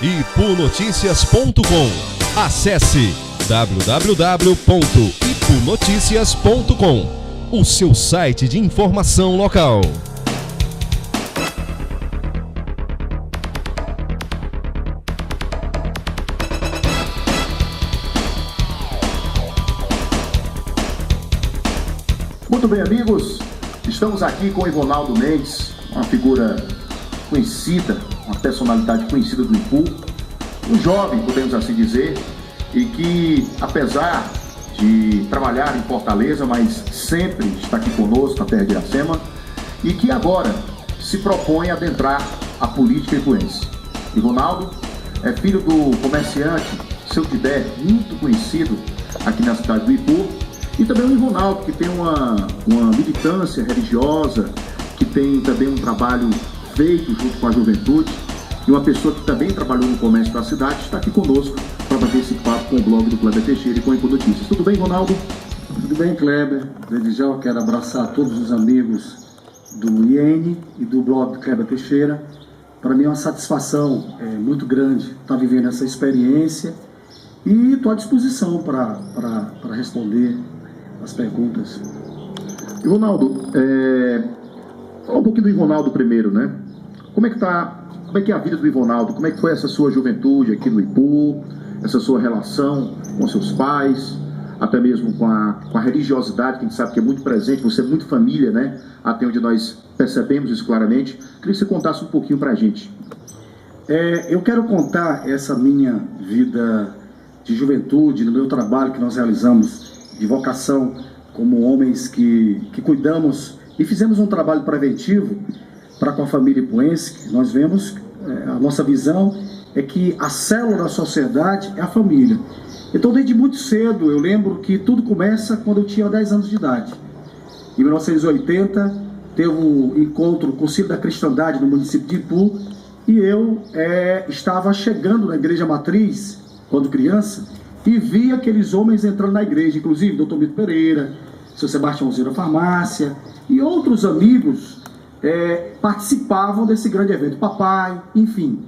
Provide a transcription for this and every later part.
ipunoticias.com. Acesse www.ipunoticias.com, o seu site de informação local. Muito bem, amigos, estamos aqui com o Ivonaldo Mendes, uma figura conhecida, uma personalidade conhecida do Ipu, um jovem, podemos assim dizer, e que, apesar de trabalhar em Fortaleza, mas sempre está aqui conosco na terra de Iracema, e que agora se propõe a adentrar a política ipuense. Ivonaldo é filho do comerciante Seu Tibé, muito conhecido aqui na cidade do Ipu, e também o Ivonaldo, que tem uma militância religiosa, que tem também um trabalho feito junto com a juventude, e uma pessoa que também trabalhou no comércio da cidade, está aqui conosco para bater esse papo com o blog do Kleber Teixeira e com a Ipu Notícias. Tudo bem, Ivonaldo? Tudo bem, Kleber. Desde já eu quero abraçar todos os amigos do IN e do blog do Kleber Teixeira. Para mim é uma satisfação muito grande estar vivendo essa experiência e estou à disposição para responder as perguntas. Ivonaldo, fala um pouquinho do Ivonaldo primeiro, né? Como é que é a vida do Ivonaldo? Como é que foi essa sua juventude aqui no Ipu? Essa sua relação com seus pais, até mesmo com a religiosidade, que a gente sabe que é muito presente, você é muito família, né? Até onde nós percebemos isso claramente. Queria que você contasse um pouquinho pra gente. Eu quero contar essa minha vida de juventude, no meu trabalho que nós realizamos de vocação como homens que cuidamos e fizemos um trabalho preventivo para com a família ipuense. Nós vemos, a nossa visão é que a célula da sociedade é a família. Então, desde muito cedo, eu lembro que tudo começa quando eu tinha 10 anos de idade. Em 1980, teve um encontro com o Concílio da Cristandade no município de Ipu, e eu estava chegando na igreja matriz, quando criança, e vi aqueles homens entrando na igreja, inclusive Dr. Mito Pereira, Seu Sebastiãozinho da Farmácia, e outros amigos participavam desse grande evento, papai, enfim.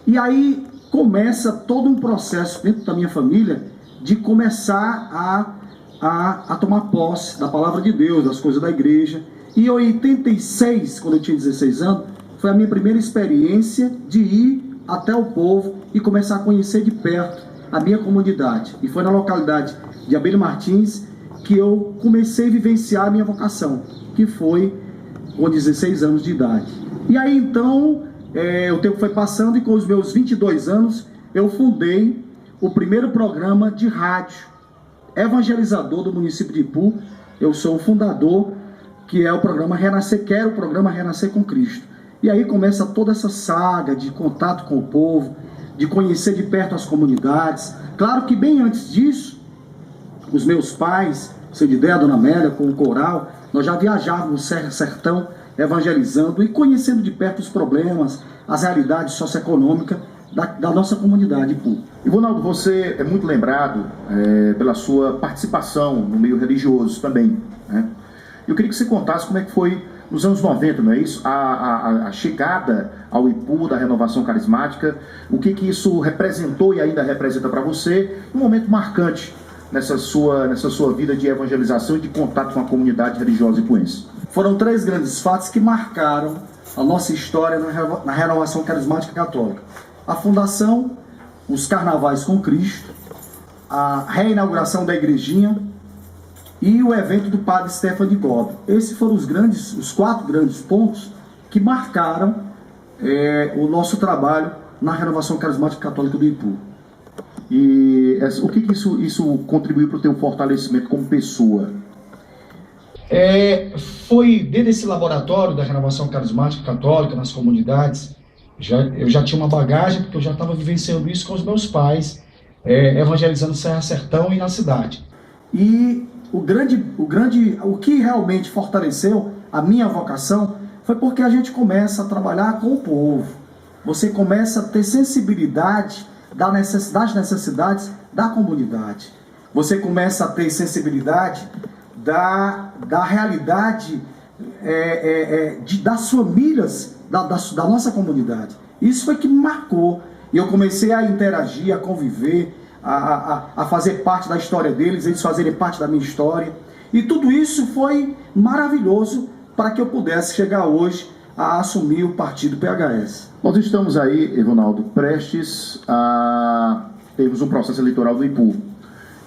E aí começa todo um processo dentro da minha família de começar a tomar posse da palavra de Deus, das coisas da igreja. E em 86, quando eu tinha 16 anos, foi a minha primeira experiência de ir até o povo e começar a conhecer de perto a minha comunidade. E foi na localidade de Abelho Martins que eu comecei a vivenciar a minha vocação, que foi com 16 anos de idade. E aí então, o tempo foi passando e com os meus 22 anos, eu fundei o primeiro programa de rádio evangelizador do município de Ipu. Eu sou o fundador, que é o programa Renascer, que era o programa Renascer com Cristo. E aí começa toda essa saga de contato com o povo, de conhecer de perto as comunidades. Claro que bem antes disso, os meus pais, seu Didé, a Dona Amélia, com o coral, nós já viajávamos no sertão, evangelizando e conhecendo de perto os problemas, as realidades socioeconômicas da nossa comunidade, Ipu. Ivonaldo, você é muito lembrado pela sua participação no meio religioso também, né? Eu queria que você contasse como é que foi nos anos 90, não é isso? A chegada ao Ipu da renovação carismática, o que isso representou e ainda representa para você, um momento marcante nessa sua vida de evangelização e de contato com a comunidade religiosa ipuense. Foram 3 grandes fatos que marcaram a nossa história na renovação carismática católica: a fundação, os carnavais com Cristo, a reinauguração da igrejinha e o evento do padre Stefano de Gobi. Esses foram os 4 grandes pontos que marcaram o nosso trabalho na renovação carismática católica do Ipu. E o que isso contribuiu para o teu fortalecimento como pessoa? Foi dentro desse laboratório da renovação carismática católica nas comunidades. Eu já tinha uma bagagem, porque eu já estava vivenciando isso com os meus pais, evangelizando Serra Sertão e na cidade. E o que realmente fortaleceu a minha vocação foi porque a gente começa a trabalhar com o povo. Você começa a ter sensibilidade das necessidades da comunidade. Você começa a ter sensibilidade da realidade das famílias da nossa comunidade. Isso foi que me marcou. E eu comecei a interagir, a conviver, a fazer parte da história deles, eles fazerem parte da minha história. E tudo isso foi maravilhoso para que eu pudesse chegar hoje a assumir o partido PHS. Nós estamos aí, Evonaldo, prestes a termos um processo eleitoral do IPU.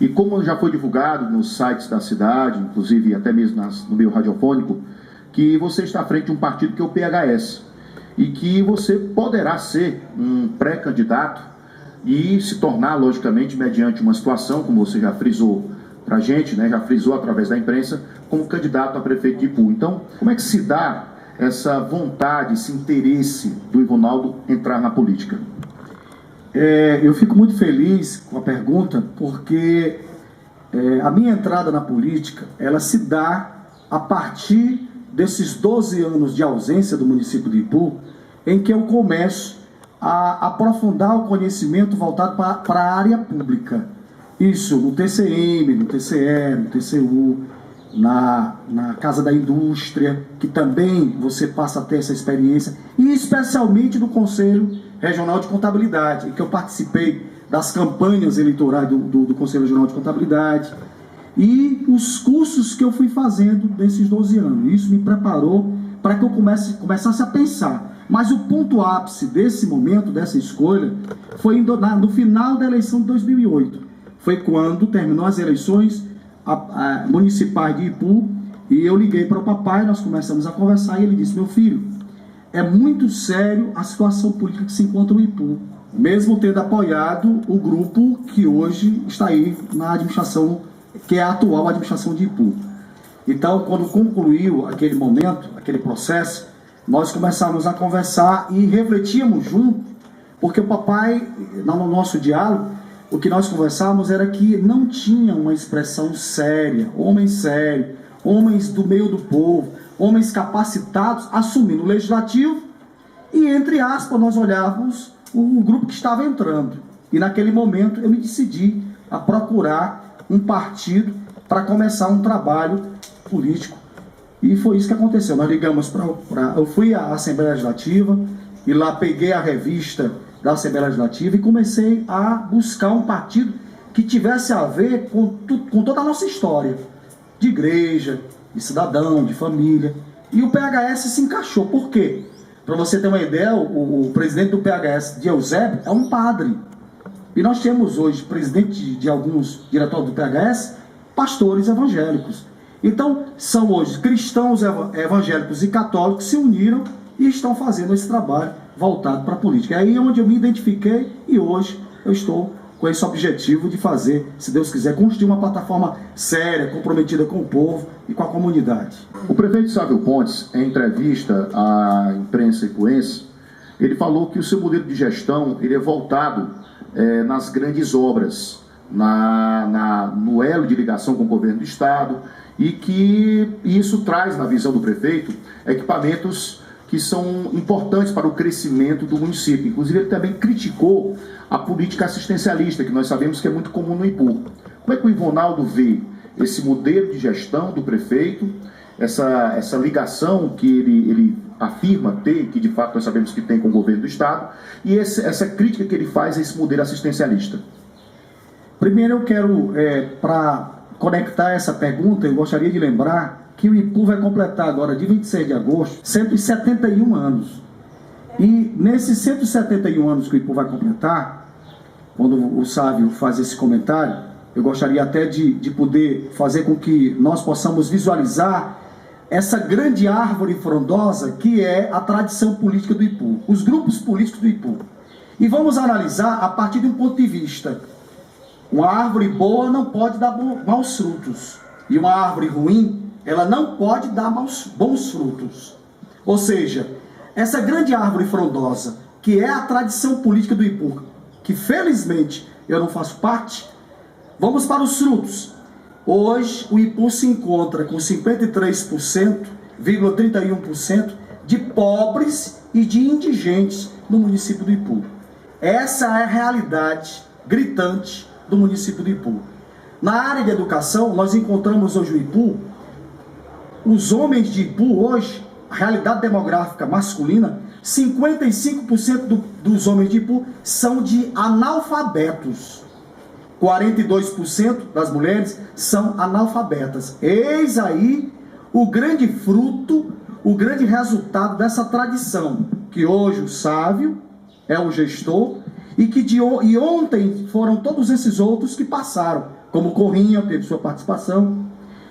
E como já foi divulgado nos sites da cidade, inclusive até mesmo no meio radiofônico, que você está à frente de um partido que é o PHS. E que você poderá ser um pré-candidato e se tornar, logicamente, mediante uma situação, como você já frisou para a gente, né, já frisou através da imprensa, como candidato a prefeito de Ipu. Então, como é que se dá essa vontade, esse interesse do Ivonaldo entrar na política? Eu fico muito feliz com a pergunta, porque a minha entrada na política, ela se dá a partir desses 12 anos de ausência do município de Ipu, em que eu começo a aprofundar o conhecimento voltado para a área pública. Isso no TCM, no TCE, no TCU, na Casa da Indústria, que também você passa a ter essa experiência, e especialmente no Conselho Regional de Contabilidade, em que eu participei das campanhas eleitorais do Conselho Regional de Contabilidade, e os cursos que eu fui fazendo nesses 12 anos. Isso me preparou para que eu começasse a pensar. Mas o ponto ápice desse momento, dessa escolha, foi no final da eleição de 2008. Foi quando terminou as eleições municipais de Ipu, e eu liguei para o papai, nós começamos a conversar, e ele disse: meu filho, é muito sério a situação política que se encontra no Ipu, mesmo tendo apoiado o grupo que hoje está aí na administração, que é a atual administração de Ipu. Então, quando concluiu aquele momento, aquele processo, nós começamos a conversar e refletíamos junto, porque o papai, no nosso diálogo, o que nós conversávamos era que não tinha uma expressão séria, homens sérios, homens do meio do povo, homens capacitados, assumindo o legislativo, e entre aspas nós olhávamos o grupo que estava entrando. E naquele momento eu me decidi a procurar um partido para começar um trabalho político. E foi isso que aconteceu. Nós ligamos eu fui à Assembleia Legislativa e lá peguei a revista da Assembleia Legislativa e comecei a buscar um partido que tivesse a ver com toda a nossa história, de igreja, de cidadão, de família. E o PHS se encaixou. Por quê? Para você ter uma ideia, o presidente do PHS, de Eusébio, é um padre. E nós temos hoje, presidente de alguns diretórios do PHS, pastores evangélicos. Então, são hoje cristãos evangélicos e católicos que se uniram e estão fazendo esse trabalho voltado para a política. É aí onde eu me identifiquei e hoje eu estou com esse objetivo de fazer, se Deus quiser, construir uma plataforma séria, comprometida com o povo e com a comunidade. O prefeito Sávio Pontes, em entrevista à imprensa ipuense, ele falou que o seu modelo de gestão ele é voltado nas grandes obras, no elo de ligação com o governo do estado, e que isso traz, na visão do prefeito, equipamentos que são importantes para o crescimento do município. Inclusive, ele também criticou a política assistencialista, que nós sabemos que é muito comum no Ipu. Como é que o Ivonaldo vê esse modelo de gestão do prefeito, essa ligação que ele afirma ter, que de fato nós sabemos que tem com o governo do estado, e essa crítica que ele faz a esse modelo assistencialista? Primeiro eu quero, para conectar essa pergunta, eu gostaria de lembrar que o Ipu vai completar agora, de 26 de agosto, 171 anos. E nesses 171 anos que o Ipu vai completar, quando o Sávio faz esse comentário, eu gostaria até de poder fazer com que nós possamos visualizar essa grande árvore frondosa que é a tradição política do Ipu, os grupos políticos do Ipu. E vamos analisar a partir de um ponto de vista. Uma árvore boa não pode dar maus frutos. E uma árvore ruim, ela não pode dar bons frutos. Ou seja, essa grande árvore frondosa, que é a tradição política do Ipu, que felizmente eu não faço parte, vamos para os frutos. Hoje o Ipu se encontra com 53,31% de pobres e de indigentes no município do Ipu. Essa é a realidade gritante do município do Ipu. Na área de educação, nós encontramos hoje o Ipu, os homens de Ipu hoje, a realidade demográfica masculina, 55% dos homens de Ipu são de analfabetos. 42% das mulheres são analfabetas. Eis aí o grande fruto, o grande resultado dessa tradição, que hoje o Sávio é o gestor, e ontem foram todos esses outros que passaram, como Corrinha teve sua participação.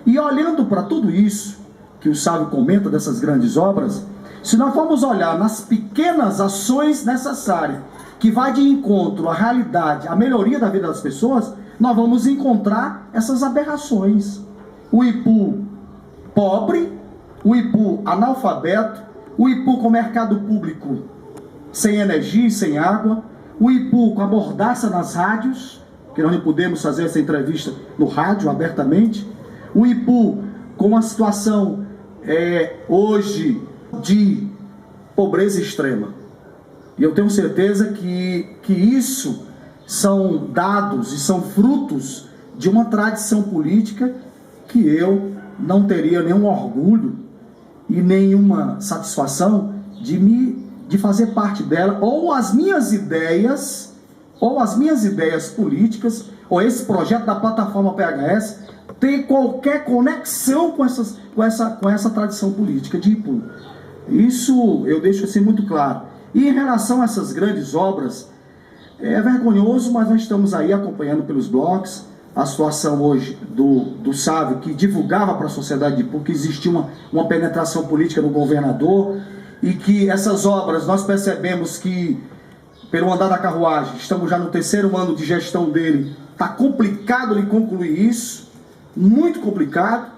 E olhando para tudo isso que o Sávio comenta dessas grandes obras, se nós formos olhar nas pequenas ações necessárias, que vai de encontro à realidade, à melhoria da vida das pessoas, nós vamos encontrar essas aberrações. O Ipu pobre, o Ipu analfabeto, o Ipu com mercado público sem energia e sem água, o Ipu com a mordaça nas rádios, que nós não podemos fazer essa entrevista no rádio abertamente, o Ipu com uma situação hoje de pobreza extrema. E eu tenho certeza que isso são dados e são frutos de uma tradição política que eu não teria nenhum orgulho e nenhuma satisfação de fazer parte dela, ou as minhas ideias políticas, ou esse projeto da plataforma PHS ter qualquer conexão com essa tradição política de Ipu. Isso eu deixo assim muito claro. E em relação a essas grandes obras, é vergonhoso, mas nós estamos aí acompanhando pelos blogs a situação hoje do Sávio, que divulgava para a sociedade de Ipu que existia uma penetração política no governador, e que essas obras, nós percebemos que, pelo andar da carruagem, estamos já no 3º ano de gestão dele, está complicado de concluir isso, muito complicado.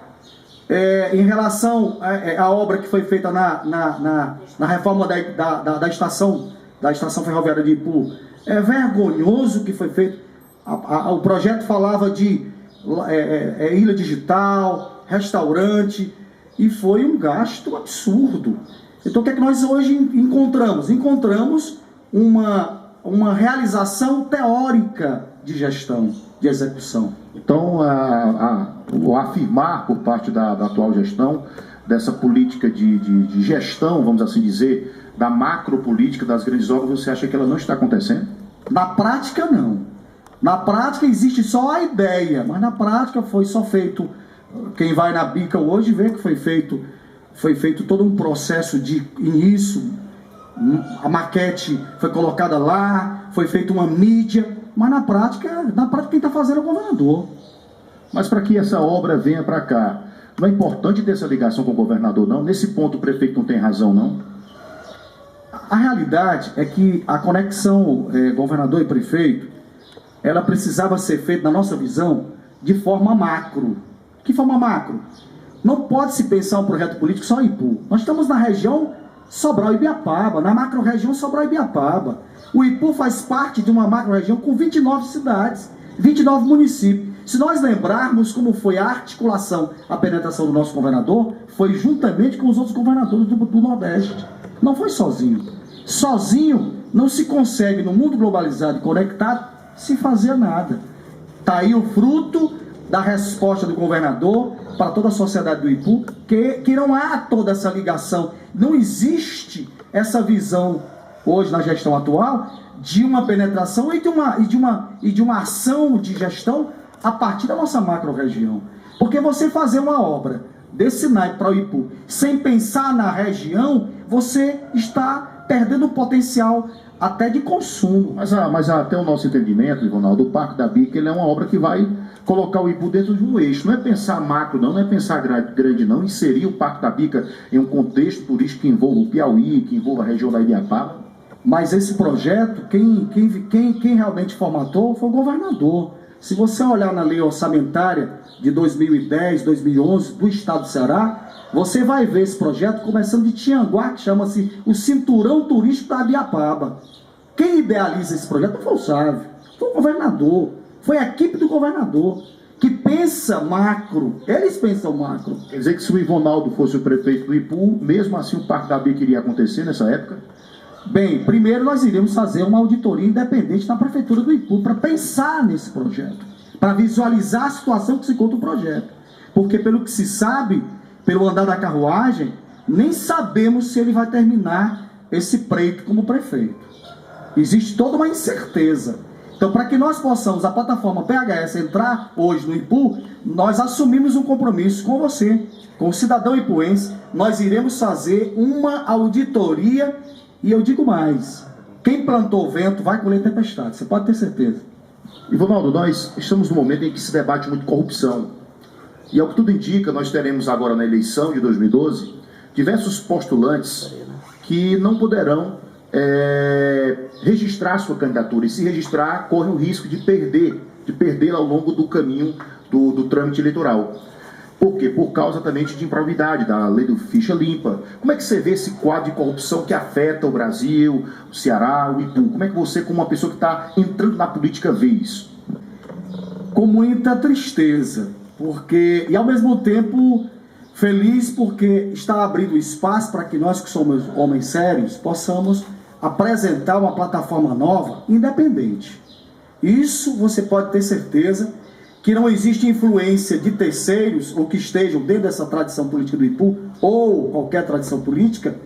Em relação à obra que foi feita na reforma da estação ferroviária de Ipu, é vergonhoso o que foi feito. O projeto falava de ilha digital, restaurante, e foi um gasto absurdo. Então o que é que nós hoje encontramos? Encontramos uma realização teórica de gestão, de execução. Então, o afirmar por parte da atual gestão, dessa política de gestão, vamos assim dizer, da macropolítica das grandes obras, você acha que ela não está acontecendo? Na prática, não. Na prática existe só a ideia, mas na prática foi só feito. Quem vai na bica hoje vê que foi feito todo um processo de início, a maquete foi colocada lá, foi feita uma mídia, mas na prática quem está fazendo é o governador. Mas para que essa obra venha para cá, não é importante ter essa ligação com o governador, não? Nesse ponto o prefeito não tem razão, não? A realidade é que a conexão governador e prefeito, ela precisava ser feita, na nossa visão, de forma macro. Que forma macro? Não pode se pensar um projeto político só em Ipu. Nós estamos na região Sobral e Ibiapaba, na macro-região Sobral e Ibiapaba. O Ipu faz parte de uma macro-região com 29 cidades, 29 municípios. Se nós lembrarmos como foi a articulação, a penetração do nosso governador, foi juntamente com os outros governadores do Nordeste. Não foi sozinho. Sozinho não se consegue, no mundo globalizado e conectado, se fazer nada. Está aí o fruto da resposta do governador para toda a sociedade do Ipu, que não há toda essa ligação. Não existe essa visão hoje na gestão atual de uma penetração e de uma ação de gestão a partir da nossa macro-região. Porque você fazer uma obra desse naipe para o Ipu sem pensar na região, você está perdendo o potencial até de consumo. Mas até o nosso entendimento, Ronaldo, o Parque da Bica ele é uma obra que vai colocar o Ipu dentro de um eixo. Não é pensar macro, não é pensar grande, não. Inserir o Parque da Bica em um contexto turístico que envolva o Piauí, que envolva a região da Ibiapaba. Mas esse projeto, quem realmente formatou foi o governador. Se você olhar na lei orçamentária de 2010, 2011 do estado do Ceará, você vai ver esse projeto começando de Tianguá, que chama-se o Cinturão Turístico da Ibiapaba. Quem idealiza esse projeto não foi o Sávio, foi o governador, foi a equipe do governador, que pensa macro. Eles pensam macro. Quer dizer que se o Ivonaldo fosse o prefeito do Ipu, mesmo assim o Parque da Bica iria acontecer nessa época? Bem, primeiro nós iríamos fazer uma auditoria independente na prefeitura do Ipu para pensar nesse projeto, para visualizar a situação que se encontra o projeto. Porque pelo que se sabe, pelo andar da carruagem, nem sabemos se ele vai terminar esse pleito como prefeito. Existe toda uma incerteza. Então, para que nós possamos, a plataforma PHS, entrar hoje no IPU, nós assumimos um compromisso com você, com o cidadão ipuense. Nós iremos fazer uma auditoria, e eu digo mais, quem plantou vento vai colher tempestade, você pode ter certeza. Ivonaldo, nós estamos num momento em que se debate muito corrupção. E ao que tudo indica, nós teremos agora na eleição de 2012, diversos postulantes que não poderão registrar sua candidatura. E se registrar, corre o risco de perdê-la ao longo do caminho do trâmite eleitoral. Por quê? Por causa também de improbidade da lei do ficha limpa. Como é que você vê esse quadro de corrupção que afeta o Brasil, o Ceará, o Ipu? Como é que você, como uma pessoa que está entrando na política, vê isso? Com muita tristeza, porque, e ao mesmo tempo feliz, porque está abrindo espaço para que nós que somos homens sérios possamos apresentar uma plataforma nova, independente. Isso você pode ter certeza que não existe influência de terceiros ou que estejam dentro dessa tradição política do IPU ou qualquer tradição política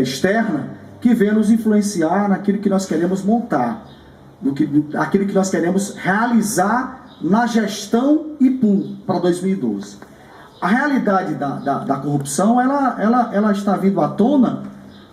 externa que venha nos influenciar naquilo que nós queremos montar, aquilo que nós queremos realizar na gestão IPU para 2012. A realidade da corrupção ela está vindo à tona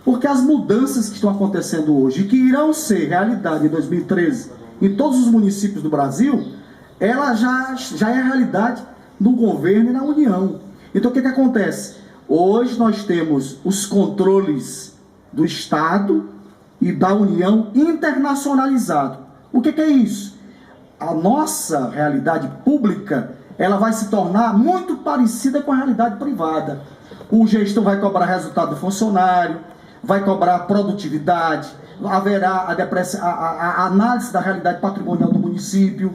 porque as mudanças que estão acontecendo hoje e que irão ser realidade em 2013 em todos os municípios do Brasil, ela já é realidade no governo e na União. Então o que acontece? Hoje nós temos os controles do Estado e da União internacionalizado. O que é isso? A nossa realidade pública ela vai se tornar muito parecida com a realidade privada. O gestor vai cobrar resultado do funcionário, vai cobrar produtividade, haverá a análise da realidade patrimonial do município,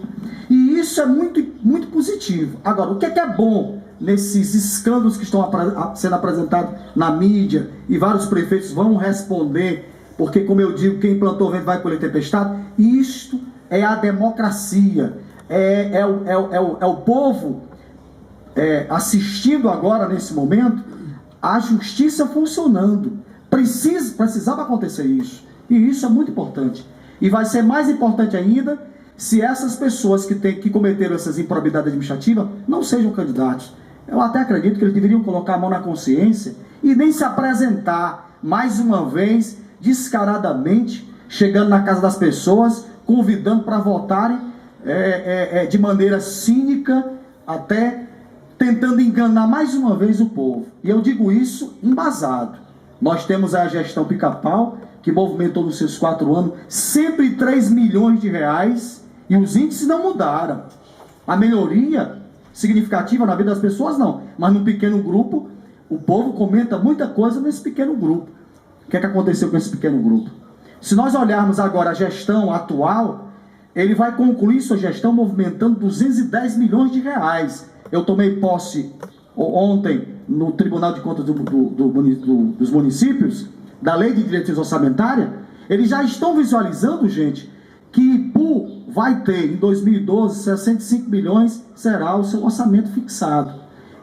e isso é muito, muito positivo. Agora, o que é bom nesses escândalos que estão sendo apresentados na mídia, e vários prefeitos vão responder, porque, como eu digo, quem plantou vento vai colher tempestade, isto é a democracia, é o povo assistindo agora, nesse momento, a justiça funcionando. Precisava acontecer isso. E isso é muito importante. E vai ser mais importante ainda se essas pessoas que cometeram essas improbidades administrativas não sejam candidatos. Eu até acredito que eles deveriam colocar a mão na consciência e nem se apresentar mais uma vez, descaradamente, chegando na casa das pessoas, convidando para votarem de maneira cínica, até tentando enganar mais uma vez o povo. E eu digo isso embasado. Nós temos a gestão Pica-Pau, que movimentou nos seus 4 anos 103 milhões de reais, e os índices não mudaram. A melhoria significativa na vida das pessoas não, mas num pequeno grupo, o povo comenta muita coisa nesse pequeno grupo. O que aconteceu com esse pequeno grupo? Se nós olharmos agora a gestão atual, ele vai concluir sua gestão movimentando 210 milhões de reais. Eu tomei posse ontem no Tribunal de Contas dos Municípios, da Lei de Diretriz Orçamentária. Eles já estão visualizando, gente, que IPU vai ter em 2012 65 milhões será o seu orçamento fixado.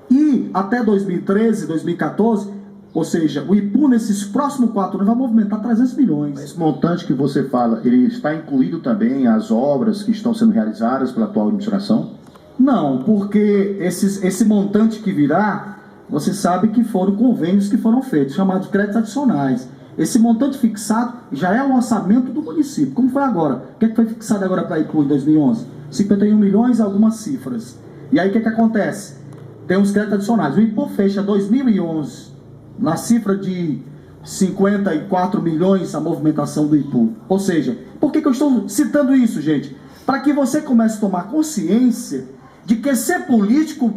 E até 2013, 2014, ou seja, o IPU nesses próximos 4 anos vai movimentar 300 milhões. Esse montante que você fala, ele está incluído também as obras que estão sendo realizadas pela atual administração? Não, porque esse montante que virá, você sabe que foram convênios que foram feitos, chamados créditos adicionais. Esse montante fixado já é o orçamento do município. Como foi agora? O que foi fixado agora para IPU em 2011? 51 milhões, algumas cifras. E aí o que acontece? Tem os créditos adicionais. O IPU fecha 2011 na cifra de 54 milhões a movimentação do IPU. Ou seja, por que eu estou citando isso, gente? Para que você comece a tomar consciência de que ser político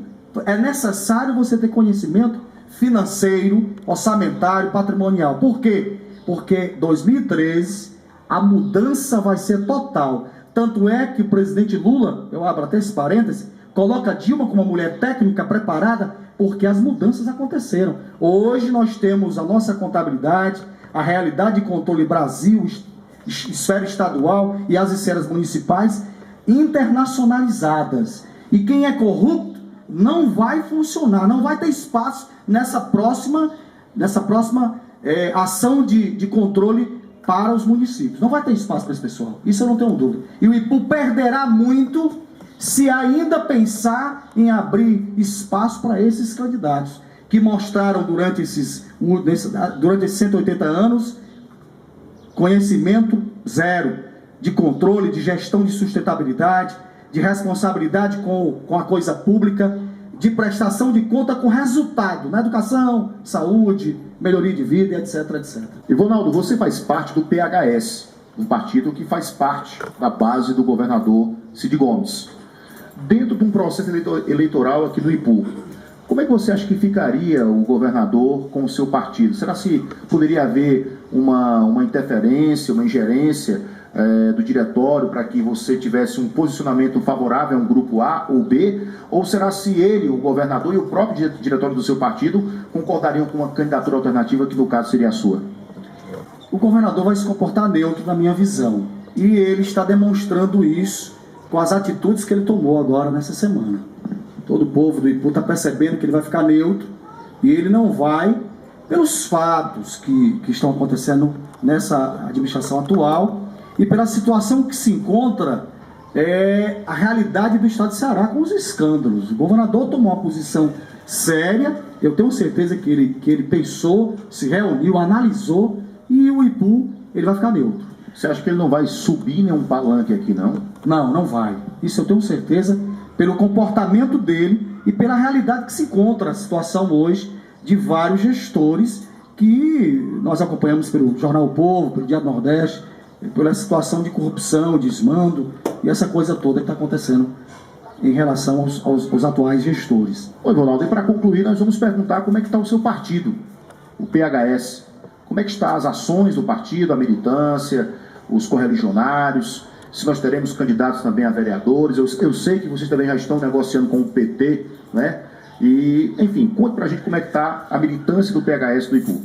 é necessário você ter conhecimento financeiro, orçamentário, patrimonial. Por quê? Porque 2013 a mudança vai ser total. Tanto é que o presidente Lula, eu abro até esse parêntese, coloca Dilma como uma mulher técnica preparada, porque as mudanças aconteceram. Hoje nós temos a nossa contabilidade, a realidade de controle Brasil, esfera estadual e as esferas municipais internacionalizadas. E quem é corrupto não vai funcionar, não vai ter espaço nessa próxima ação de controle para os municípios. Não vai ter espaço para esse pessoal, isso eu não tenho dúvida. E o IPU perderá muito se ainda pensar em abrir espaço para esses candidatos, que mostraram durante esses 180 anos conhecimento zero, de controle, de gestão de sustentabilidade, de responsabilidade com a coisa pública, de prestação de conta com resultado na educação, saúde, melhoria de vida, etc, etc. Ivonaldo, você faz parte do PHS, um partido que faz parte da base do governador Cid Gomes. Dentro de um processo eleitoral aqui no IPU, como é que você acha que ficaria o governador com o seu partido? Será que poderia haver uma interferência, uma ingerência do diretório para que você tivesse um posicionamento favorável a um grupo A ou B? Ou será se ele, o governador e o próprio diretório do seu partido concordariam com uma candidatura alternativa que no caso seria a sua? O governador vai se comportar neutro na minha visão. E ele está demonstrando isso com as atitudes que ele tomou agora nessa semana. Todo o povo do IPU está percebendo que ele vai ficar neutro e ele não vai, pelos fatos que estão acontecendo nessa administração atual e pela situação que se encontra a realidade do estado de Ceará com os escândalos. O governador tomou uma posição séria, eu tenho certeza que ele pensou, se reuniu, analisou, e o IPU ele vai ficar neutro. Você acha que ele não vai subir nenhum palanque aqui, não? Não vai. Isso eu tenho certeza, pelo comportamento dele e pela realidade que se encontra a situação hoje de vários gestores que nós acompanhamos pelo Jornal O Povo, pelo Diário do Nordeste, pela situação de corrupção, desmando e essa coisa toda que está acontecendo em relação aos atuais gestores. Oi, Ronaldo, e para concluir, nós vamos perguntar como é que está o seu partido, o PHS. Como é que estão as ações do partido, a militância, os correligionários, se nós teremos candidatos também a vereadores. Eu sei que vocês também já estão negociando com o PT, né? E, enfim, conte para a gente como é que está a militância do PHS do IPU.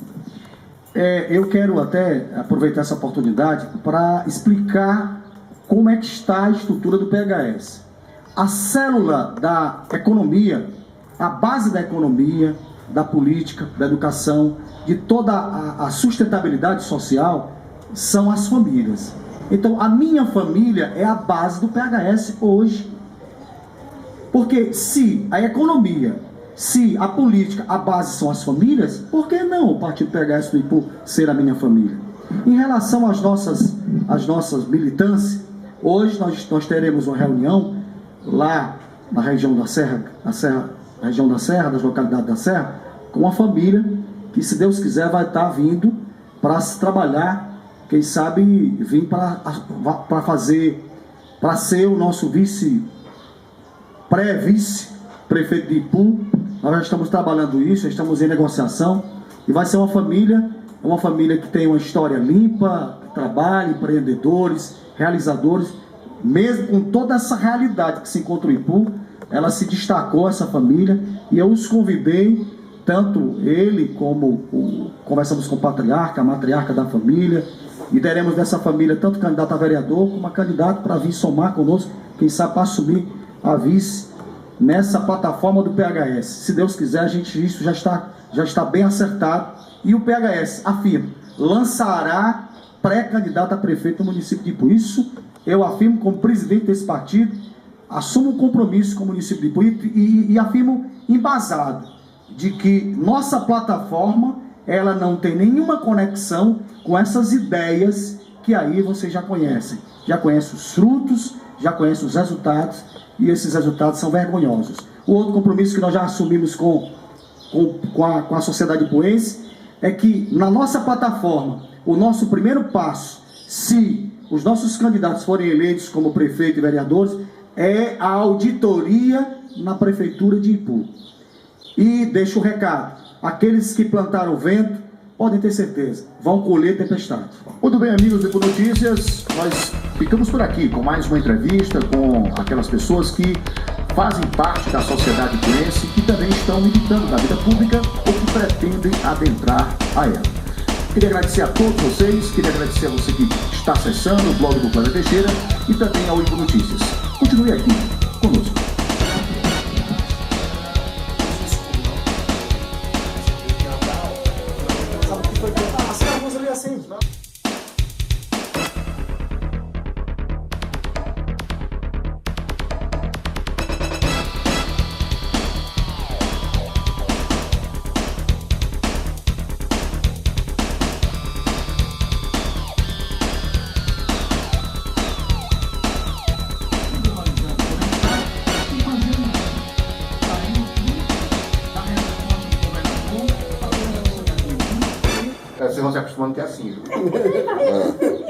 Eu quero até aproveitar essa oportunidade para explicar como é que está a estrutura do PHS. A célula da economia, a base da economia, da política, da educação, de toda a sustentabilidade social, são as famílias. Então, a minha família é a base do PHS hoje. Porque se a economia, se a política, a base são as famílias, por que não o Partido PHS do IPU ser a minha família? Em relação às nossas militâncias, hoje nós teremos uma reunião lá na região da Serra, das localidades da Serra, com uma família que, se Deus quiser, vai estar vindo para se trabalhar, quem sabe vir para ser o nosso pré-vice-prefeito de IPU. Nós já estamos trabalhando isso, já estamos em negociação, e vai ser uma família que tem uma história limpa, trabalho, empreendedores, realizadores. Mesmo com toda essa realidade que se encontra o IPU, ela se destacou, essa família, e eu os convidei, tanto ele como conversamos com o patriarca, a matriarca da família, e teremos dessa família tanto candidato a vereador como a candidato para vir somar conosco, quem sabe para assumir a vice nessa plataforma do PHS. Se Deus quiser, isso já está bem acertado, e o PHS, afirma, lançará pré-candidato a prefeito no município de IPU. Isso eu afirmo como presidente desse partido, assumo um compromisso com o município de IPU e afirmo embasado de que nossa plataforma ela não tem nenhuma conexão com essas ideias que aí vocês já conhecem os frutos, já conhecem os resultados, e esses resultados são vergonhosos. O outro compromisso que nós já assumimos com a sociedade ipuense é que na nossa plataforma, o nosso primeiro passo, se os nossos candidatos forem eleitos como prefeito e vereadores, é a auditoria na prefeitura de IPU. E deixo o recado, aqueles que plantaram vento, podem ter certeza, vão colher tempestade. Muito bem, amigos do IPU Notícias, nós ficamos por aqui com mais uma entrevista com aquelas pessoas que fazem parte da sociedade ipuense, que também estão militando na vida pública ou que pretendem adentrar a ela. Queria agradecer a todos vocês, queria agradecer a você que está acessando o blog do Cláudio Teixeira e também ao IPU Notícias. Continue aqui conosco. Vocês vão se acostumando que é assim, viu?